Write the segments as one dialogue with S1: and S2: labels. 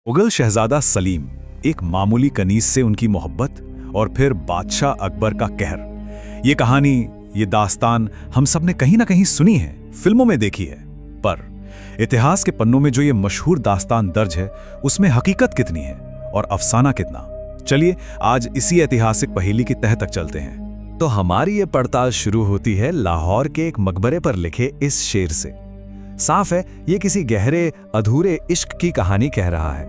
S1: मुगल शहजादा सलीम, एक मामूली कनीज से उनकी मोहब्बत और फिर बादशाह अकबर का कहर। ये कहानी, ये दास्तान हम सब ने कहीं ना कहीं सुनी है, फिल्मों में देखी है, पर इतिहास के पन्नों में जो ये मशहूर दास्तान दर्ज है उसमें हकीकत कितनी है और अफसाना कितना। चलिए आज इसी ऐतिहासिक पहेली की तह तक चलते हैं। तो हमारी ये पड़ताल शुरू होती है लाहौर के एक मकबरे पर लिखे इस शेर से। साफ है ये किसी गहरे अधूरे इश्क की कहानी कह रहा है,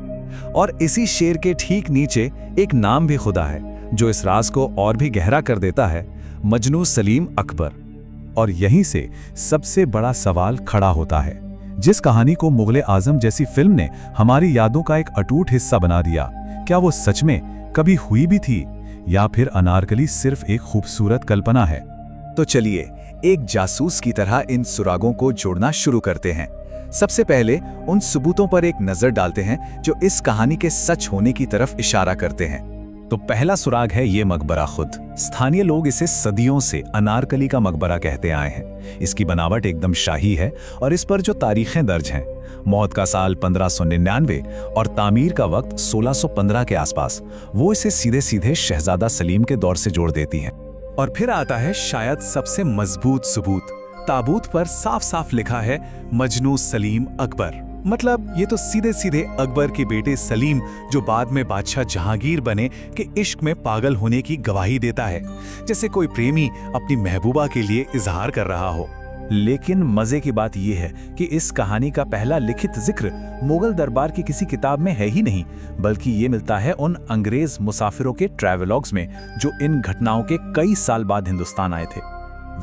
S1: और इसी शेर के ठीक नीचे एक नाम भी खुदा है जो इस राज को और भी गहरा कर देता है, मजनू सलीम अकबर। और यहीं से सबसे बड़ा सवाल खड़ा होता है। जिस कहानी को मुगले आजम जैसी फिल्म ने हमारी यादों का एक अटूट हिस्सा बना दिया, क्या वो सच में कभी हुई भी थी या फिर अनारकली सिर्फ एक खूबसूरत कल्पना है? तो चलिए एक जासूस की तरह इन सुरागों को जोड़ना शुरू करते हैं। सबसे पहले उन सबूतों पर एक नजर डालते हैं जो इस कहानी के सच होने की तरफ इशारा करते हैं। तो पहला सुराग है ये मकबरा खुद। स्थानीय लोग इसे सदियों से अनारकली का मकबरा कहते आए हैं। इसकी बनावट एकदम शाही है और इस पर जो तारीखें दर्ज हैं, मौत का साल 1599 और तामीर का वक्त 1615 के आसपास, वो इसे सीधे सीधे शहजादा सलीम के दौर से जोड़ देती हैं। और फिर आता है शायद सबसे मजबूत सबूत। ताबूत पर साफ साफ लिखा है मजनू सलीम अकबर। मतलब ये तो सीधे सीधे अकबर के बेटे सलीम, जो बाद में बादशाह जहांगीर बने, के इश्क में पागल होने की गवाही देता है, जैसे कोई प्रेमी अपनी महबूबा के लिए इजहार कर रहा हो। लेकिन मजे की बात यह है कि इस कहानी का पहला लिखित जिक्र मुगल दरबार की किसी किताब में है ही नहीं, बल्कि ये मिलता है उन अंग्रेज मुसाफिरों के ट्रैवलॉग्स में जो इन घटनाओं के कई साल बाद हिंदुस्तान आए थे।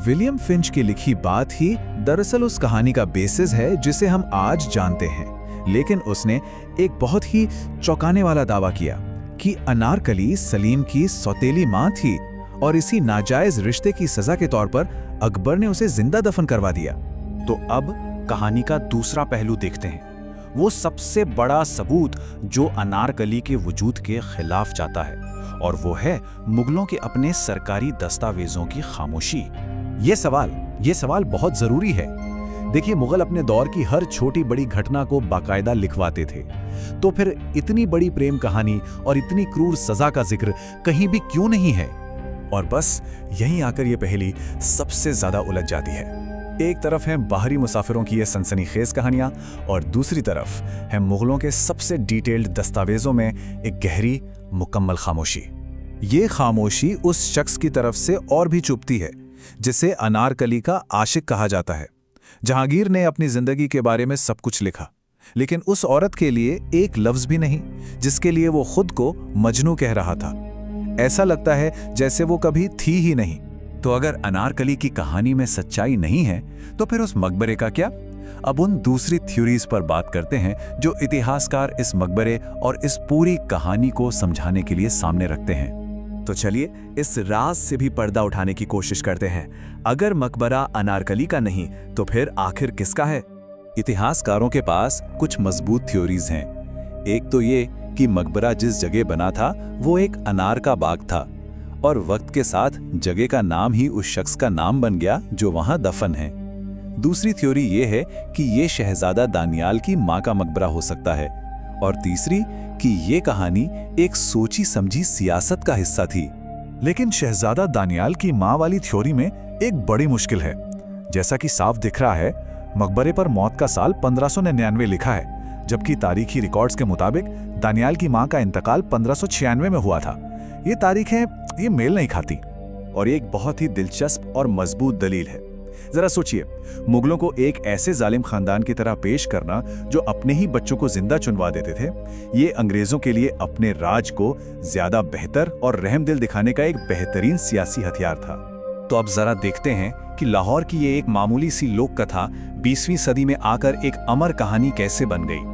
S1: विलियम फिंच की लिखी बात ही दरअसल उस कहानी का बेसिस है जिसे हम आज जानते हैं। लेकिन उसने एक बहुत ही चौंकाने वाला दावा किया कि अनारकली सलीम की सौतेली मां थी और इसी नाजायज रिश्ते की सजा के तौर पर अकबर ने उसे जिंदा दफन करवा दिया। तो अब कहानी का दूसरा पहलू देखते हैं, वो सबसे बड़ा सबूत जो अनारकली के वजूद के खिलाफ जाता है, और वो है मुगलों के अपने सरकारी दस्तावेजों की खामोशी। ये सवाल बहुत जरूरी है। देखिए, मुगल अपने दौर की हर छोटी बड़ी घटना को बाकायदा लिखवाते थे, तो फिर इतनी बड़ी प्रेम कहानी और इतनी क्रूर सजा का जिक्र कहीं भी क्यों नहीं है? और बस यहीं आकर ये पहेली सबसे ज्यादा उलझ जाती है। एक तरफ है बाहरी मुसाफिरों की ये सनसनीखेज कहानियां, और दूसरी तरफ है मुगलों के सबसे डिटेल्ड दस्तावेजों में एक गहरी मुकम्मल खामोशी। ये खामोशी उस शख्स की तरफ से और भी चुभती है जिसे अनारकली का आशिक कहा जाता है। जहांगीर ने अपनी जिंदगी के बारे में सब कुछ लिखा, लेकिन उस औरत के लिए एक लफ्ज भी नहीं जिसके लिए वो खुद को मजनू कह रहा था। ऐसा लगता है जैसे वो कभी थी ही नहीं। तो अगर अनारकली की कहानी में सच्चाई नहीं है, तो फिर उस मकबरे का क्या? अब उन दूसरी थ्योरीज पर बात करते हैं जो इतिहासकार इस मकबरे और इस पूरी कहानी को समझाने के लिए सामने रखते हैं। तो चलिए इस राज से भी पर्दा उठाने की कोशिश करते हैं। अगर मकबरा अनारकली का नहीं, तो फिर आखिर किसका है? इतिहासकारों के पास कुछ मजबूत थ्योरीज हैं। एक तो ये कि मकबरा जिस जगह बना था वो एक अनार का बाग था, और वक्त के साथ जगह का नाम ही उस शख्स का नाम बन गया जो वहां दफन है। दूसरी थ्योरी ये है कि ये शहजादा दानियाल की मां का मकबरा हो सकता है, और तीसरी कि ये कहानी एक सोची समझी सियासत का हिस्सा थी। लेकिन शहजादा दानियाल की मां वाली थ्योरी में एक बड़ी मुश्किल है। जैसा कि साफ दिख रहा है, मकबरे पर मौत का साल 1599 लिखा है, जबकि तारीखी रिकॉर्ड्स के मुताबिक दानियाल की मां का इंतकाल 1596 में हुआ था। ये तारीखें ये मेल नहीं खाती, और एक बहुत ही दिलचस्प और मजबूत दलील है। जरा सोचिए, मुगलों को एक ऐसे जालिम खानदान की तरह पेश करना जो अपने ही बच्चों को जिंदा चुनवा देते थे, ये अंग्रेजों के लिए अपने राज को ज्यादा बेहतर और रहमदिल दिखाने का एक बेहतरीन सियासी हथियार था। तो अब जरा देखते हैं कि लाहौर की ये एक मामूली सी लोक कथा 20वीं सदी में आकर एक अमर कहानी कैसे बन गई।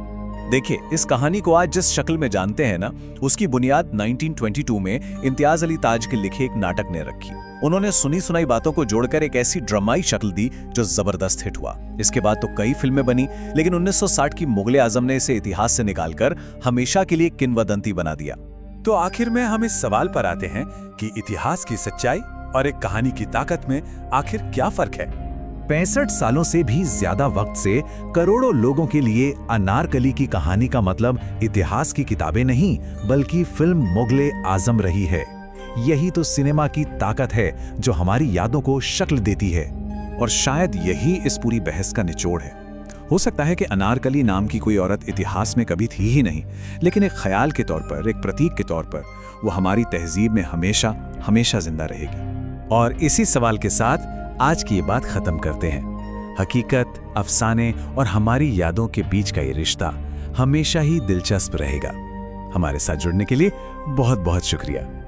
S1: देखिए, इस कहानी को आज जिस शक्ल में जानते हैं ना, उसकी बुनियाद 1922 में इम्तियाज अली ताज के लिखे एक नाटक ने रखी। उन्होंने सुनी सुनाई बातों को जोड़कर एक ऐसी ड्रामाई शक्ल दी जो जबरदस्त हिट हुआ। इसके बाद तो कई फिल्में बनी, लेकिन 1960 की मुगले आजम ने इसे इतिहास से निकालकर हमेशा के लिए किंवदंती बना दिया। तो आखिर में हम इस सवाल पर आते हैं कि इतिहास की सच्चाई और एक कहानी की ताकत में आखिर क्या फर्क है?
S2: 65 सालों से भी ज्यादा वक्त से करोड़ों लोगों के लिए अनारकली की कहानी का मतलब इतिहास की किताबें नहीं, बल्कि फिल्म मुगले आजम रही है। यही तो सिनेमा की ताकत है, जो हमारी यादों को शक्ल देती है।
S1: और शायद यही इस पूरी बहस का निचोड़ है। हो सकता है कि अनारकली नाम की कोई औरत इतिहास में कभी थी ही नहीं, लेकिन एक ख्याल के तौर पर, एक प्रतीक के तौर पर वो हमारी तहजीब में हमेशा हमेशा जिंदा रहेगी।
S2: और इसी सवाल के साथ आज की ये बात खत्म करते हैं। हकीकत, अफसाने और हमारी यादों के बीच का ये रिश्ता हमेशा ही दिलचस्प रहेगा। हमारे साथ जुड़ने के लिए बहुत बहुत शुक्रिया।